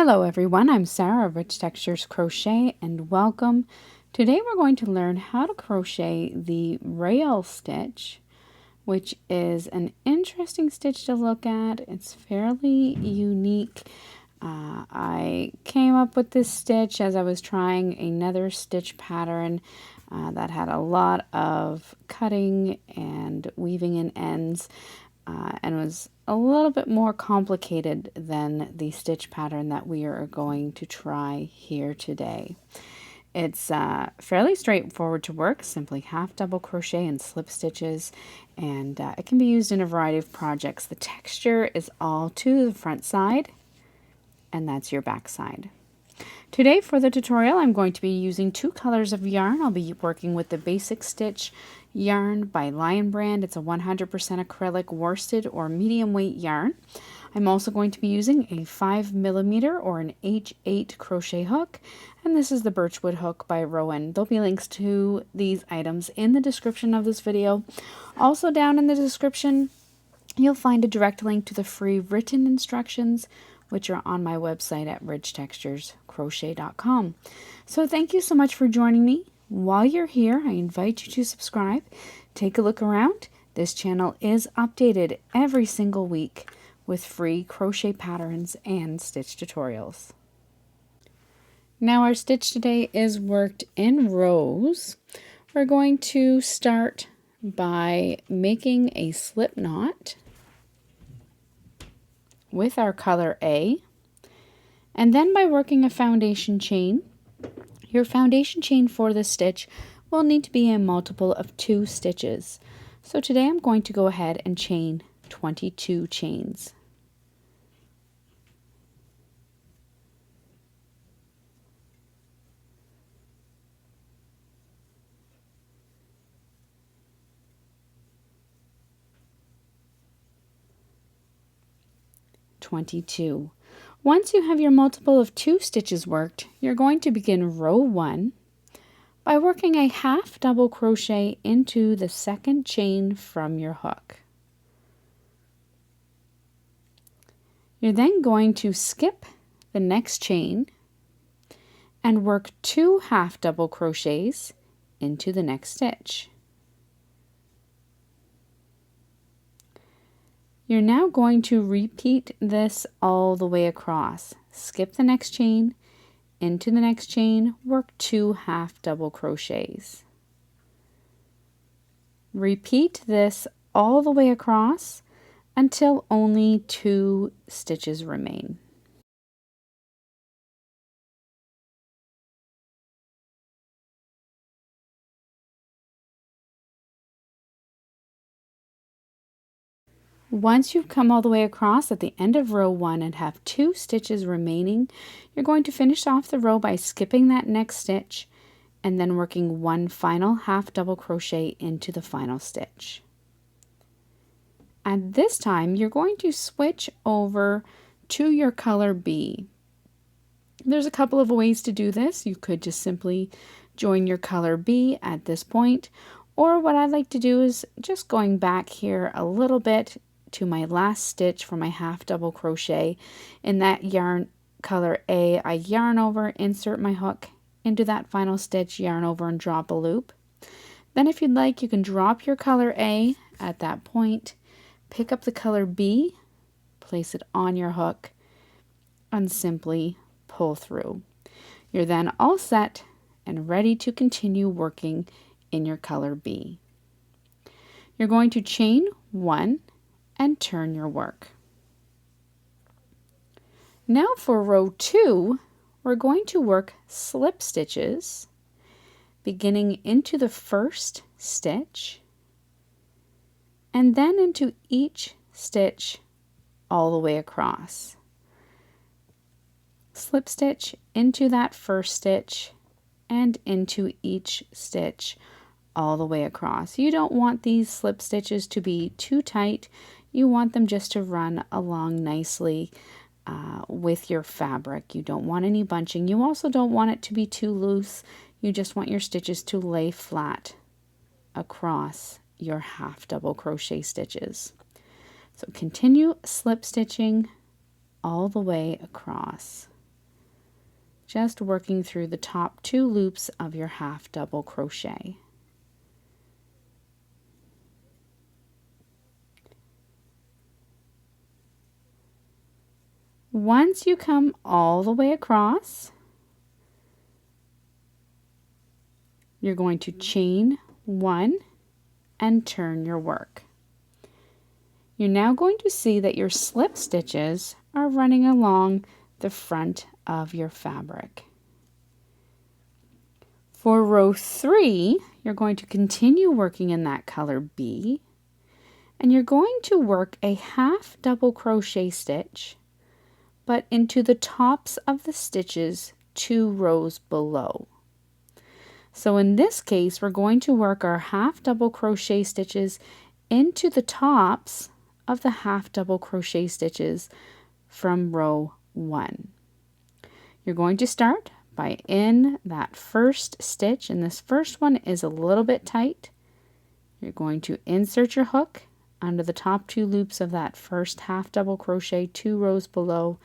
Hello everyone, I'm Sarah of Rich Textures Crochet and welcome. Today we're going to learn how to crochet the rail stitch, which is an interesting stitch to look at. It's fairly unique. I came up with this stitch as I was trying another stitch pattern that had a lot of cutting and weaving in ends. And was a little bit more complicated than the stitch pattern that we are going to try here today. It's fairly straightforward to work, simply half double crochet and slip stitches, and it can be used in a variety of projects. The texture is all to the front side, and that's your back side. Today for the tutorial, I'm going to be using two colors of yarn. I'll be working with the Basic Stitch yarn by Lion Brand. It's a 100% acrylic worsted or medium weight yarn. I'm also going to be using a 5mm or an H8 crochet hook, and this is the Birchwood hook by Rowan. There'll be links to these items in the description of this video. Also down in the description, you'll find a direct link to the free written instructions, which are on my website at richtexturescrochet.com. So thank you so much for joining me. While you're here, I invite you to subscribe. Take a look around. This channel is updated every single week with free crochet patterns and stitch tutorials. Now our stitch today is worked in rows. We're going to start by making a slip knot with our color A, and then by working a foundation chain. Your foundation chain for this stitch will need to be a multiple of 2 stitches. So today I'm going to go ahead and chain 22 chains. Once you have your multiple of 2 stitches worked, you're going to begin row 1 by working a half double crochet into the second chain from your hook. You're then going to skip the next chain and work 2 half double crochets into the next stitch. You're now going to repeat this all the way across. Skip the next chain, into the next chain, work 2 half double crochets. Repeat this all the way across until only 2 stitches remain. Once you've come all the way across at the end of row 1 and have 2 stitches remaining, you're going to finish off the row by skipping that next stitch and then working 1 final half double crochet into the final stitch. At this time, you're going to switch over to your color B. There's a couple of ways to do this. You could just simply join your color B at this point, or what I like to do is just going back here a little bit to my last stitch for my half double crochet. In that yarn color A, I yarn over, insert my hook into that final stitch, yarn over and drop a loop. Then if you'd like, you can drop your color A at that point, pick up the color B, place it on your hook, and simply pull through. You're then all set and ready to continue working in your color B. You're going to chain 1 and turn your work. Now for row 2, we're going to work slip stitches beginning into the first stitch and then into each stitch all the way across. Slip stitch into that first stitch and into each stitch all the way across. You don't want these slip stitches to be too tight. You want them just to run along nicely with your fabric. You don't want any bunching. You also don't want it to be too loose. You just want your stitches to lay flat across your half double crochet stitches. So continue slip stitching all the way across. just working through the top 2 loops of your half double crochet. Once you come all the way across, you're going to chain 1 and turn your work. You're now going to see that your slip stitches are running along the front of your fabric. For row 3, you're going to continue working in that color B, and you're going to work a half double crochet stitch, but into the tops of the stitches 2 rows below. So in this case, we're going to work our half double crochet stitches into the tops of the half double crochet stitches from row 1. You're going to start by in that first stitch, and this first one is a little bit tight. You're going to insert your hook under the top 2 loops of that first half double crochet 2 rows below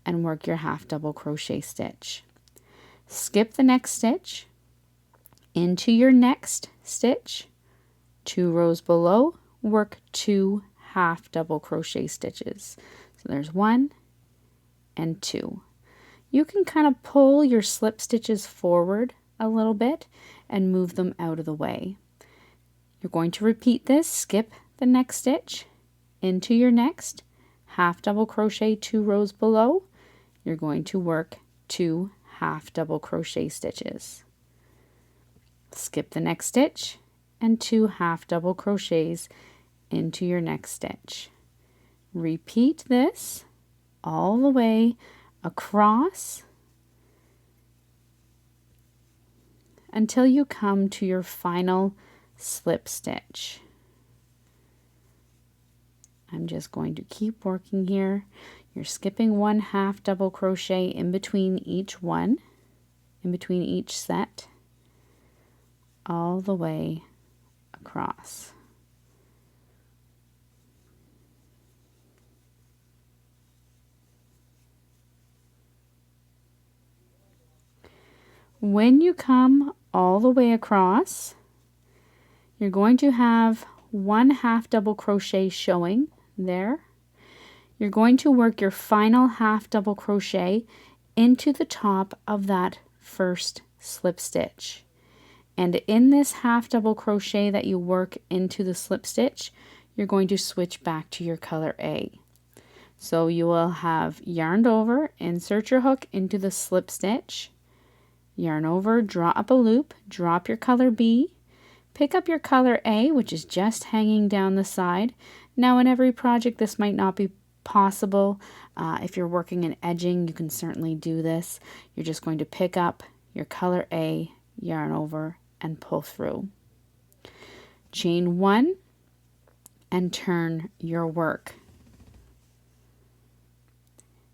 and work your half double crochet stitch. Skip the next stitch, into your next stitch, 2 rows below, work 2 half double crochet stitches. So there's 1 and 2. You can kind of pull your slip stitches forward a little bit and move them out of the way. You're going to repeat this, skip the next stitch, into your next, half double crochet 2 rows below, you're going to work 2 half double crochet stitches. Skip the next stitch and 2 half double crochets into your next stitch. Repeat this all the way across until you come to your final slip stitch. I'm just going to keep working here. You're skipping 1 half double crochet in between each one, in between each set, all the way across. When you come all the way across, you're going to have 1 half double crochet showing there. You're going to work your final half double crochet into the top of that first slip stitch. And in this half double crochet that you work into the slip stitch, you're going to switch back to your color A. So you will have yarned over, insert your hook into the slip stitch, yarn over, draw up a loop, drop your color B, pick up your color A, which is just hanging down the side. Now in every project this might not be possible. If you're working in edging, you can certainly do this. You're just going to pick up your color A, yarn over, and pull through. Chain 1 and turn your work.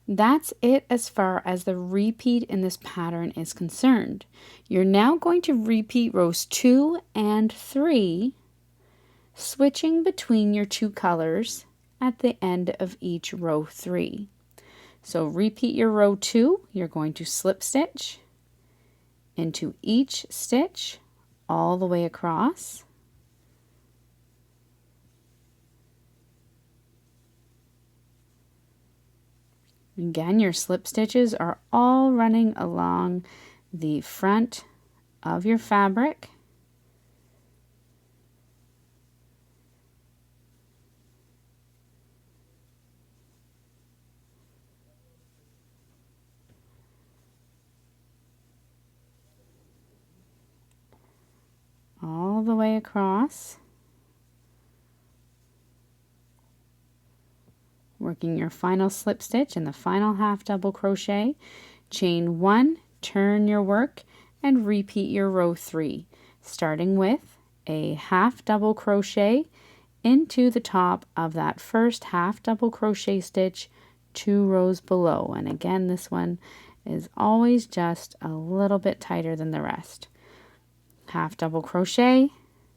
That's it as far as the repeat in this pattern is concerned. You're now going to repeat rows 2 and 3, switching between your 2 colors at the end of each row 3. So repeat your row 2, you're going to slip stitch into each stitch all the way across. Again, your slip stitches are all running along the front of your fabric. All the way across. Working your final slip stitch in the final half double crochet, chain 1, turn your work, and repeat your row 3, starting with a half double crochet into the top of that first half double crochet stitch 2 rows below. And again, this one is always just a little bit tighter than the rest. Half double crochet,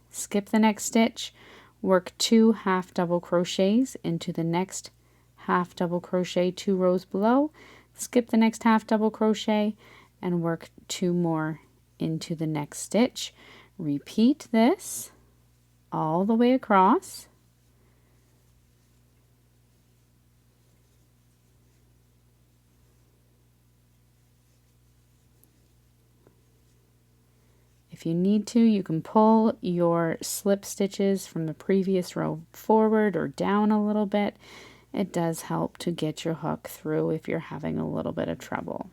skip the next stitch, work 2 half double crochets into the next half double crochet 2 rows below, skip the next half double crochet, and work 2 more into the next stitch. Repeat this all the way across. If you need to, you can pull your slip stitches from the previous row forward or down a little bit. It does help to get your hook through if you're having a little bit of trouble.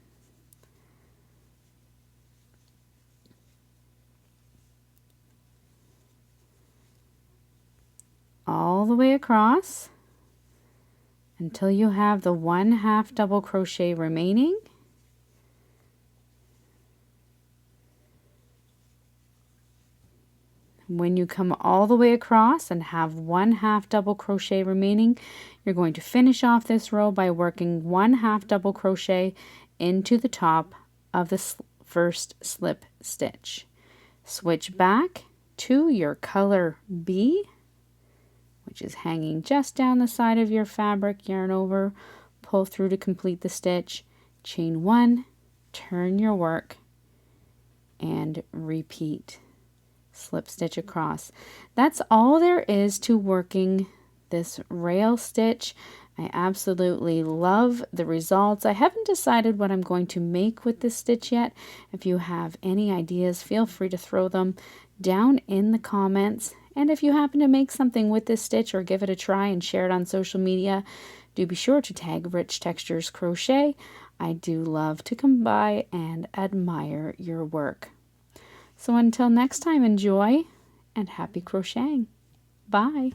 All the way across until you have the 1/2 double crochet remaining. When you come all the way across and have 1/2 double crochet remaining, you're going to finish off this row by working 1/2 double crochet into the top of the first slip stitch. Switch back to your color B, which is hanging just down the side of your fabric, yarn over, pull through to complete the stitch, chain 1, turn your work, and repeat. Slip stitch across. That's all there is to working this rail stitch. I absolutely love the results. I haven't decided what I'm going to make with this stitch yet. If you have any ideas, feel free to throw them down in the comments. And if you happen to make something with this stitch or give it a try and share it on social media, do be sure to tag Rich Textures Crochet. I do love to come by and admire your work. So until next time, enjoy and happy crocheting. Bye.